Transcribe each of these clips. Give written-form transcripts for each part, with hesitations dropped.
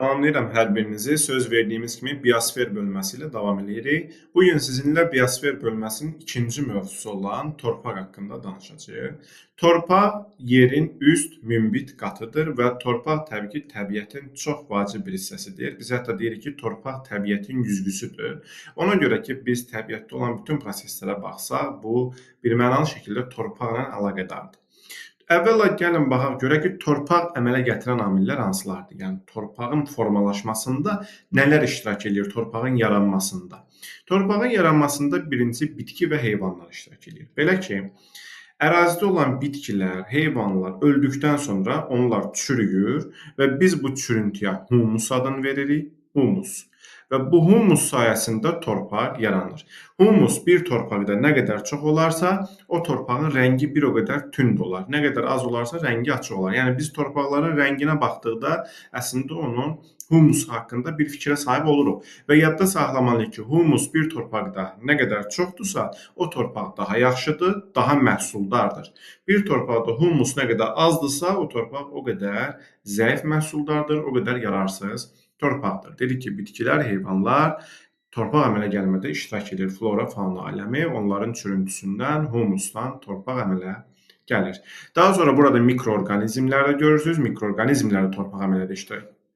Salamlayıram hər birinizi. Söz verdiyimiz kimi biosfer bölməsi ilə davam edirik. Bu gün sizinlə biosfer bölməsinin ikinci mövzusu olan torpaq haqqında danışacağıq. Torpaq yerin üst mümbit qatıdır və torpaq təbii ki, təbiətin çox vacib bir hissəsidir. Biz hətta deyirik ki, torpaq təbiətin güzgüsüdür. Ona görə ki, biz təbiətdə olan bütün proseslərə baxsaq, bu birmənalı şəkildə torpaqla əlaqədardır. Əvvəla gəlin baxaq görək ki, torpaq əmələ gətirən amillər hansılardır? Yəni torpağın formalaşmasında nələr iştirak edir torpağın yaranmasında? Torpağın yaranmasında birinci bitki və heyvanlar iştirak edir. Belə ki, ərazidə olan bitkilər, heyvanlar öldükdən sonra onlar çürüyür və biz bu çürüntüyə humus adını veririk. Humus. Və bu humus sayəsində torpaq yaranır. Humus bir torpaqda nə qədər çox olarsa, o torpağın rəngi bir o qədər tünd olar. Nə qədər az olarsa, rəngi açıq olar. Yəni biz torpaqların rənginə baxdıqda əslində onun humus haqqında bir fikrə sahib oluruq. Və yadda saxlamalıyıq ki, humus bir torpaqda nə qədər çoxdursa, o torpaq daha yaxşıdır, daha məhsuldardır. Bir torpaqda humus nə qədər azdırsa, o torpaq o qədər zəif məhsuldardır, o qədər yararsız torpaqdır. Dedik ki, bitkilər, heyvanlar torpaq əmələ gəlmədə iştirak edir. Flora, fauna aləmi onların çürüntüsündən, humusdan torpaq əmələ gəlir. Daha sonra burada mikroorqanizmlər də görürsünüz. Mikroorqanizmlər də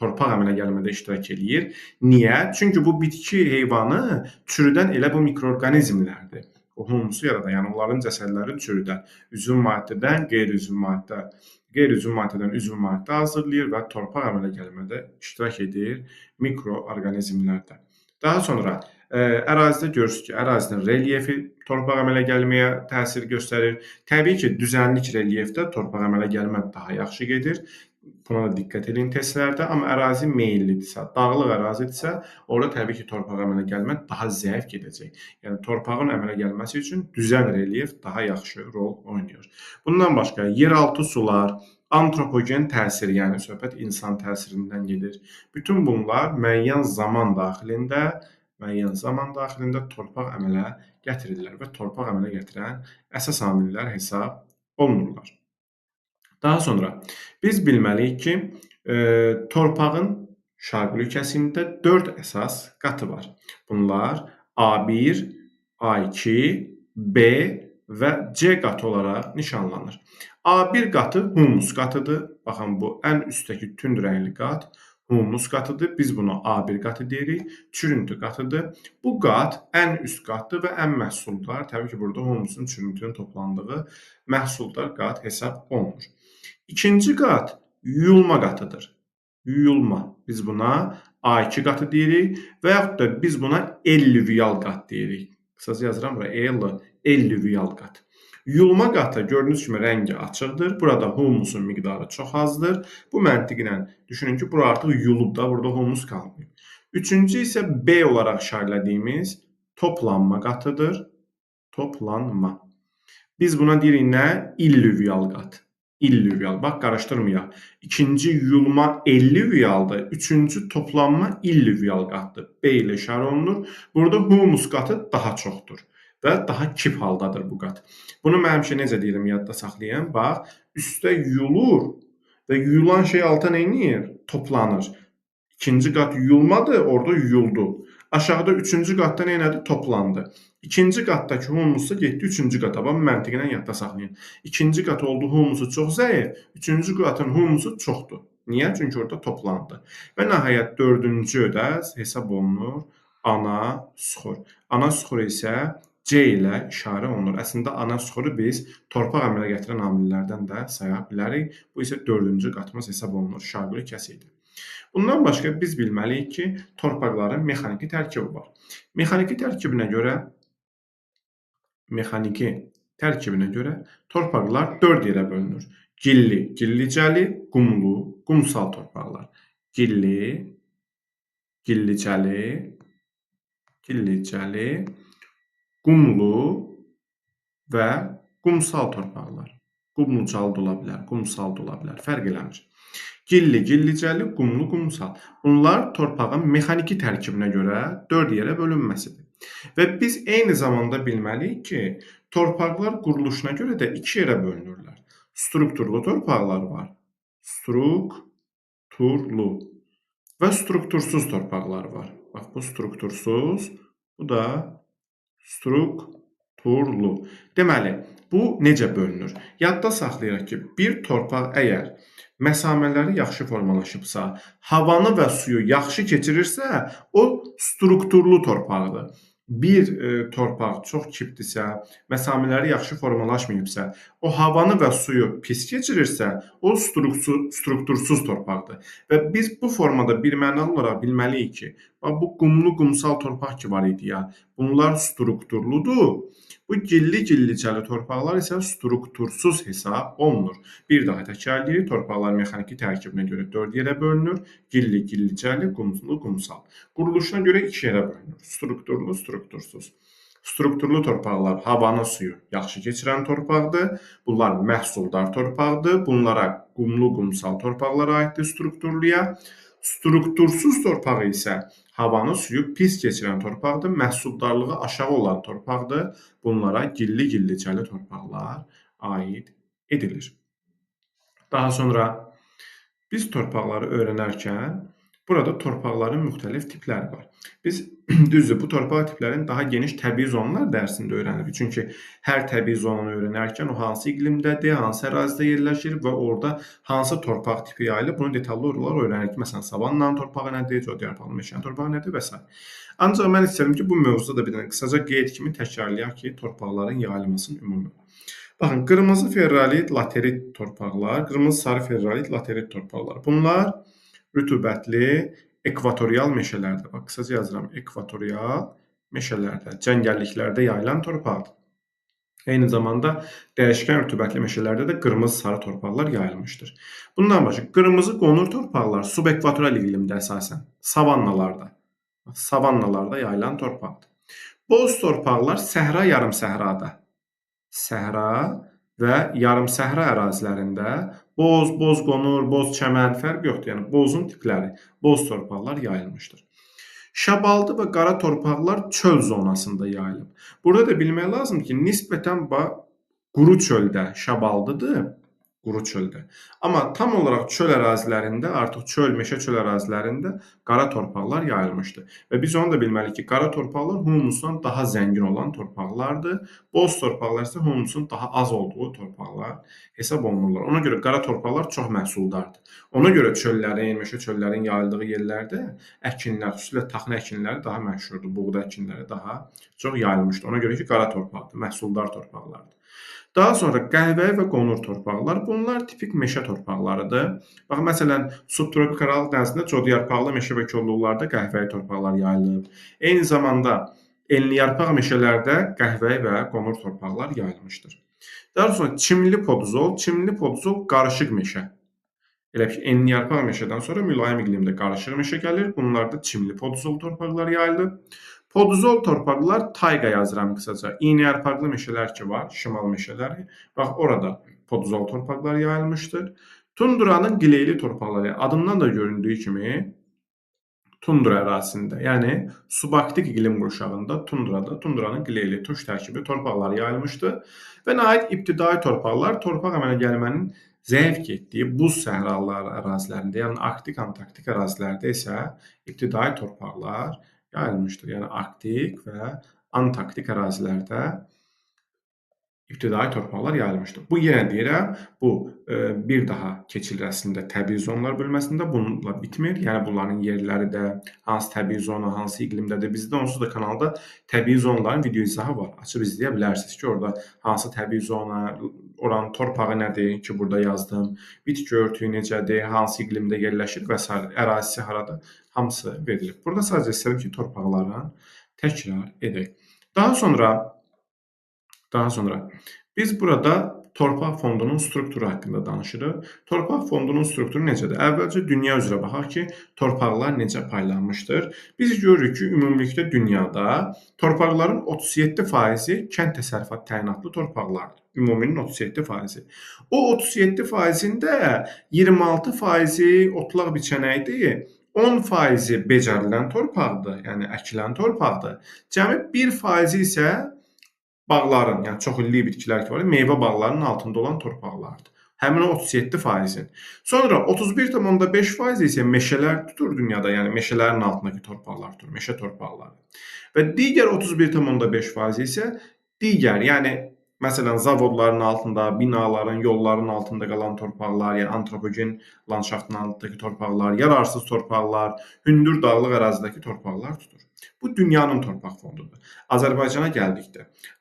torpaq əmələ gəlmədə iştirak edir. Niyə? Çünki bu bitki, heyvanı çürüdən elə bu mikroorqanizmlərdir. O humusu yaradan, yəni onların cəsədləri çürüdən, üzvü maddədən qeyri-üzvü maddədən üzvü maddə hazırlayır və torpaq əmələ gəlmədə iştirak edir mikroorqanizmlərdə. Daha sonra ərazidə görürsünüz ki, ərazinin relyefi torpaq əmələ gəlməyə təsir göstərir. Təbii ki, düzənlik relyefdə torpaq əmələ gəlmə daha yaxşı gedir. Buna da diqqət edin testlərdə, amma ərazi meyillidirsə, dağlıq ərazidirsə, orada təbii ki, torpaq əmələ gəlmə daha zəif gedəcək. Yəni torpağın əmələ gəlməsi üçün düzən relyef daha yaxşı rol oynayır. Bundan başqa yeraltı sular, antropogen təsir, yəni söhbət insan təsirindən gedir. Bütün bunlar müəyyən zaman daxilində torpaq əmələ gətirirlər və torpaq əmələ gətirən əsas amillər hesab olunurlar. Daha sonra biz bilməliyik ki, torpağın şarq ölkəsində 4 əsas qatı var. Bunlar A1, A2, B və C qatı olaraq nişanlanır. A1 qatı humus qatıdır. Baxın, bu ən üstdəki tünd rəngli qat humus qatıdır. Biz buna A1 qatı deyirik. Çürüntü qatıdır. Bu qat ən üst qatdır və ən məhsuldar. Təbii ki, burada humusun, çürüntünün toplandığı məhsuldar qat hesab olunur. İkinci qat yuyulma qatıdır. Yuyulma. Biz buna A2 qatı deyirik və yaxud da biz buna ellüvial qat deyirik. Qısaca yazıram bura ellüvial qat. Yuyulma qatı gördüyünüz kimi rəngi açıqdır. Burada humusun miqdarı çox azdır. Bu məntiqlə düşünün ki, bura artıq yuyulub da, burada humus qalmıyor. Üçüncü isə B olaraq işarələdiyimiz toplanma qatıdır. Toplanma. Biz buna deyirik nə? İllüvial qat. İllüvial. Bax, qarışdırmayaq. İkinci yuyulma ellüvialdır. Üçüncü toplanma illüvial qatdır. B ilə işarə olunur. Burada humus qatı daha çoxdur və daha kip haldadır bu qat. Bunu mən həmişə necə deyirəm, yadda saxlayın. Bax, üstdə yuyulur və yuyulan şey alta nə edir? Toplanır. İkinci qat yuyulmadır, orada yuyuldu. Aşağıda üçüncü qatda nə elədi? Toplandı. İkinci qatdakı humusu getdi üçüncü qata. Bu məntiqlə yadda saxlayın. İkinci qat oldu humusu çox zəif, üçüncü qatın humusu çoxdur. Niyə? Çünki orada toplandı. Və nəhayət dördüncü də hesab olunur ana suxur. Ana suxur isə C ilə işarə olunur. Əslində ana suxuru biz torpaq əmələ gətirən amillərdən də saya bilərik. Bu isə dördüncü qatımız hesab olunur. Şarq ölkəsidir. Bundan başqa biz bilməliyik ki, torpaqların mexaniki tərkibi var. Mexaniki tərkibinə görə torpaqlar 4 yerə bölünür. Gilli, gillicəli, qumlu, qumsal torpaqlar. Gilli, gillicəli, qumlu və qumsal torpaqlar. Qumlucalı da ola bilər, qumsal da ola bilər, fərq eləmir. Gilli, gillicəli, qumlu, qumsal. Bunlar torpağın mexaniki tərkibinə görə 4 yerə bölünməsidir. Və biz eyni zamanda bilməliyik ki, torpaqlar quruluşuna görə də 2 yerə bölünürlər. Strukturlu torpaqlar var. Strukturlu və struktursuz torpaqlar var. Bax, bu struktursuz, bu da strukturlu. Deməli, bu necə bölünür? Yadda saxlayırıq ki, bir torpaq əgər məsamələri yaxşı formalaşıbsa, havanı və suyu yaxşı keçirirsə, o strukturlu torpaqdır. Bir torpaq çox kibdirsə, məsamələri yaxşı formalaşmayıbsa, o havanı və suyu pis keçirirsə, o struktursuz torpaqdır. Və biz bu formada birmənalı olaraq bilməliyik ki, bu qumlu, qumsal torpaq ki var idi ya, bunlar strukturludur. Bu gilli-gillicəli torpaqlar isə struktursuz hesab olunur. Bir daha təkrarlayırıq, torpaqlar mexaniki tərkibinə görə 4 yerə bölünür. Gilli-gillicəli, qumlu, qumsal. Quruluşuna görə 2 yerə bölünür. Strukturlu, struktursuz. Strukturlu torpaqlar havanı, suyu yaxşı keçirən torpaqdır. Bunlar məhsuldar torpaqdır. Bunlara qumlu, qumsal torpaqlar aiddir strukturluya. Struktursuz torpaq isə havanı, suyu pis keçirən torpaqdır. Məhsuldarlığı aşağı olan torpaqdır. Bunlara gilli-gillicəli torpaqlar aid edilir. Daha sonra biz torpaqları öyrənərkən burada torpaqların müxtəlif tipləri var. Biz düzdür, bu torpaq tiplərinin daha geniş təbii zonlar dərsində öyrənirik. Çünki hər təbii zonunu öyrənərkən o hansı iqlimdədir, hansı ərazidə yerləşir və orada hansı torpaq tipi yayılır, bunu detallı olaraq öyrənirik. Məsələn, savannanın torpağı nədir, codyarpaqlı meşənin torpağı nədir və s. Ancaq mən istəyirəm ki, bu mövzuda da bir dənə qısaca qeyd kimi təkrarlayaq ki, torpaqların yayılmasının ümumi. Baxın, qırmızı ferrolit, laterit torpaqlar, qırmızı sarı ferrolit, laterit torpaqlar. Bunlar rütubətli ekvatorial meşələrdə, bax, qısaca yazıram, ekvatorial meşələrdə, cəngəlliklərdə yayılan torpaqdır. Eyni zamanda dəyişkən rütubətli meşələrdə də qırmızı-sarı torpaqlar yayılmışdır. Bundan başqa, qırmızı qonur torpaqlar subekvatorial iqlimdə əsasən, savannalarda yayılan torpaqdır. Boz torpaqlar səhra, yarımsəhrada, səhra və yarımsəhra ərazilərində boz qonur, boz çəmən, fərq yoxdur. Yəni, bozun tipləri, boz torpaqlar yayılmışdır. Şabaldı və qara torpaqlar çöl zonasında yayılıb. Burada da bilmək lazımdır ki, nisbətən quru çöldə şabaldıdır, quru çöldə. Amma tam olaraq çöl ərazilərində, artıq çöl, meşə çöl ərazilərində qara torpaqlar yayılmışdır. Və biz onu da bilməliyik ki, qara torpaqlar humusundan daha zəngin olan torpaqlardır. Boz torpaqlar isə humusun daha az olduğu torpaqlar hesab olunurlar. Ona görə qara torpaqlar çox məhsuldardır. Ona görə çöllərin, meşə çöllərin yayıldığı yerlərdə əkinlər, xüsusilə taxıl əkinləri daha məşhurdur. Buğda əkinləri daha çox yayılmışdır. Ona görə ki, qara torpaqdır, məhsuldar torpaqlardır. Daha sonra qəhvəyi və qonur torpaqlar. Bunlar tipik meşə torpaqlarıdır. Bax, məsələn, subtropik Aralıq dənizində codyarpaqlı meşə və kolluqlarda qəhvəyi torpaqlar yayılıb. Eyni zamanda enliyarpaq meşələrdə qəhvəyi və qonur torpaqlar yayılmışdır. Daha sonra çimli poduzol qarışıq meşə. Elə ki, enliyarpaq meşədən sonra mülayim iqlimdə qarışıq meşə gəlir. Bunlarda çimli poduzol torpaqlar yayılıb. Poduzol torpaqlar tayqa yazıram qısaca. İynəyarpaqlı meşələr ki var, şimal meşələri. Bax, orada poduzol torpaqlar yayılmışdır. Tunduranın qileyli torpaqları, adından da göründüyü kimi tundra ərazisində, yəni subarktik iqlim qurşağında tunduranın qileyli tuş tərkibi torpaqlar yayılmışdır. Və nəhayət ibtidai torpaqlar, torpaq əmələ gəlmənin zəif getdiyi buz səhralar ərazilərində, yəni arktik, antarktik ərazilərdə isə ibtidai torpaqlar yayılmışdır. Yəni, arktik və antarktik ərazilərdə ibtidai torpaqlar yayılmışdır. Bu, yenə deyirəm, bu bir daha keçilir əslində təbii zonlar bölməsində, bununla bitmir. Yəni, bunların yerləri də, hansı təbii zona, hansı iqlimdədir. Bizdə onsuz da kanalda təbii zonların video izahı var. Açıb izləyə bilərsiniz ki, orada hansı təbii zona, oranın torpağı nədir ki, burada yazdım, bitki örtüyü necədir, hansı iqlimdə yerləşir və s. ərazisi harada, hamısı verilib. Burada sadəcə istəyirəm ki, torpaqların təkrar edək. Daha sonra biz burada torpaq fondunun strukturu haqqında danışırıq. Torpaq fondunun strukturu necədir? Əvvəlcə dünya üzrə baxaq ki, torpaqlar necə paylanmışdır. Biz görürük ki, ümumilikdə dünyada torpaqların 37%-i kənd təsərrüfat təyinatlı torpaqlardır. Ümuminin 37%-i. O 37%-ində 26%-i otlaq biçənəkdir. 10%-i becərilən torpaqdır, yəni əkilən torpaqdır. Cəmi 1%-i isə bağların, yəni çoxillik bitkilər ki var, meyvə bağlarının altında olan torpaqlardır. Həmin o 37%. Sonra 31,5% isə meşələr tutur dünyada, yəni meşələrin altındakı torpaqlar tutur, meşə torpaqları. Və digər 31,5% isə digər, yəni məsələn, zavodların altında, binaların, yolların altında qalan torpaqlar, yəni antropogen landşaftın altındakı torpaqlar, yararsız torpaqlar, hündür dağlıq ərazidəki torpaqlar tutur. Bu dünyanın torpaq fondudur. Azərbaycana gəldikdə,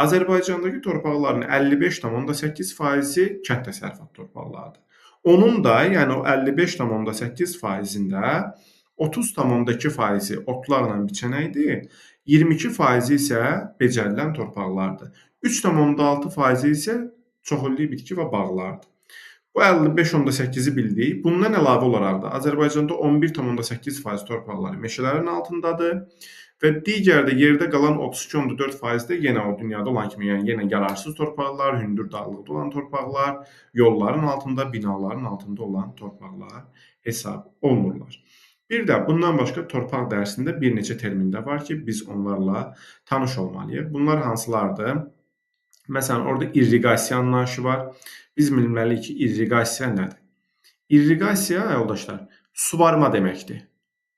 Azərbaycandakı torpaqların 55,8%-i kənd təsərrüfatı torpaqlarıdır. Onun da, yəni o 55,8%-də 30,2%-i otlarla biçənəkdir, 22% isə becərilən torpaqlardır. 3,6% isə çoxillik bitki və bağlardır. Bu 55,8-i bildik. Bundan əlavə olaraq da Azərbaycanda 11,8% torpaqları meşələrin altındadır və digər də yerdə qalan 32,4% də yenə o dünyada olan kimi, yəni yenə yararsız torpaqlar, hündür dağlıqda olan torpaqlar, yolların altında, binaların altında olan torpaqlar hesab olunurlar. Bir də bundan başqa torpaq dərsində bir neçə termin də var ki, biz onlarla tanış olmalıyıq. Bunlar hansılardır? Məsələn, orada irriqasiya anlayışı var. Biz bilməliyik ki, irriqasiya nədir? İrriqasiya, yoldaşlar, suvarma deməkdir.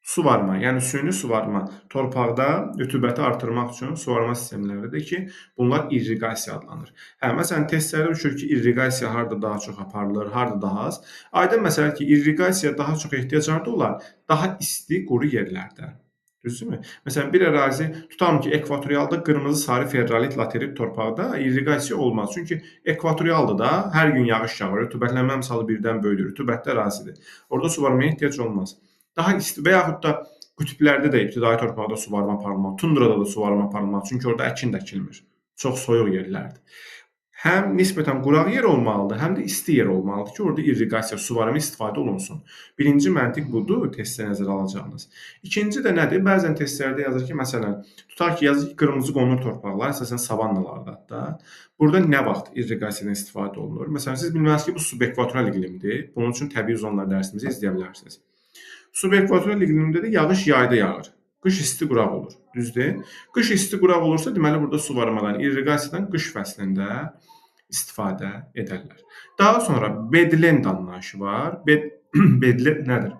Suvarma, yəni süni suvarma. Torpaqda rütubəti artırmaq üçün suvarma sistemləridir ki, bunlar irriqasiya adlanır. Məsələn, testlərdə düşür ki, irriqasiya harada daha çox aparılır, harada daha az. Aydın məsələ ki, irriqasiya daha çox ehtiyac harda olar? Daha isti, quru yerlərdə. Düzdürmü? Məsələn, bir ərazi tutalım ki, ekvatorialda qırmızı, sarı, ferralit, laterit torpaqda irriqasiya olmaz. Çünki ekvatorialda da hər gün yağış yağır, rütubətlənmə misalı birdən böyüdür, rütubətli ərazidir. Orada suvarmaya ehtiyac olmaz. Daha isti və yaxud da qütblərdə də ibtidai torpaqda suvarma aparılmalı, tundrada da suvarma aparılmalı. Çünki orada əkin də əkilmir. Çox soyuq yerlərdir. Həm nisbətən quraq yer olmalıdır, həm də isti yer olmalıdır ki, orada irriqasiya, suvarma istifadə olunsun. Birinci məntiq budur, testdə nəzərə alacağınız. İkinci də nədir? Bəzən testlərdə yazır ki, məsələn, tutaq ki, yazır ki, qırmızı qonur torpaqlar, əsasən savannalarda da. Burada nə vaxt irriqasiyadan istifadə olunur? Məsələn, siz bilməlisiniz ki, bu subekvatorial iqlimdir. Bunun üçün təbii zonlar dərsimizi izləyə bilərsiniz. Subekvatorial iqlimdə də yağış yayda yağır. Qış isti quraq olur. Düzdür? Qış isti quraq olursa, deməli burada suvarmadan, irriqasiyadan qış fəslində istifadə edərlər. Daha sonra bedlend anlayışı var. Bedlend nədir?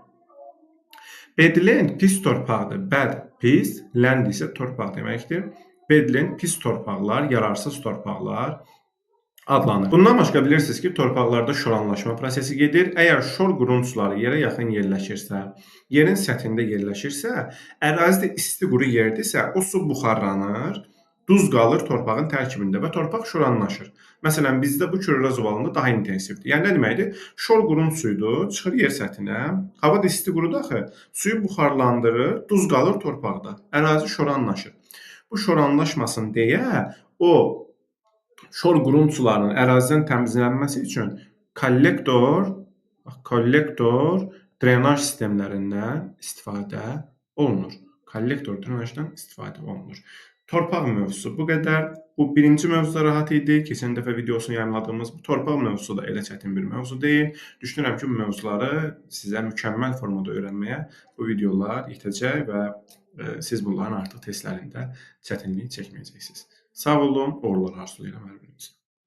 Bedlend pis torpaqdır. Bad pis, land isə torpaq deməkdir. Bedlend pis torpaqlar, yararsız torpaqlar adlanır. Bundan başqa bilirsiniz ki, torpaqlarda şoranlaşma prosesi gedir. Əgər şor qurunçları yerə yaxın yerləşirsə, yerin səthində yerləşirsə, ərazidə isti quru yerdirsə, o su buxarlanır, duz qalır torpağın tərkibində və torpaq şoranlaşır. Məsələn, bizdə bu Kürrəz ovalında daha intensivdir. Yəni nə deməkdir? Şor qurunç suyudur, çıxır yer səthinə, hava da isti qurudur axı, suyu buxarlandırır, duz qalır torpaqda. Ərazi şoranlaşır. Bu şoranlaşmasın deyə o şor qurunçlarının ərazidən təmizlənməsi üçün kollektor, drenaj sistemlərindən istifadə olunur. Kollektor drenajdan istifadə olunur. Torpaq mövzusu bu qədər. Bu birinci mövzuda rahat idi. Keçən dəfə videosunu yayımladığımız bu torpaq mövzusu da elə çətin bir mövzu deyil. Düşünürəm ki, bu mövzuları sizə mükəmməl formada öyrənməyə bu videolar yetəcək və siz bunların artıq testlərində çətinlik çəkməyəcəksiniz. Sağ olun, uğurlar arzulayıram hər birinizə.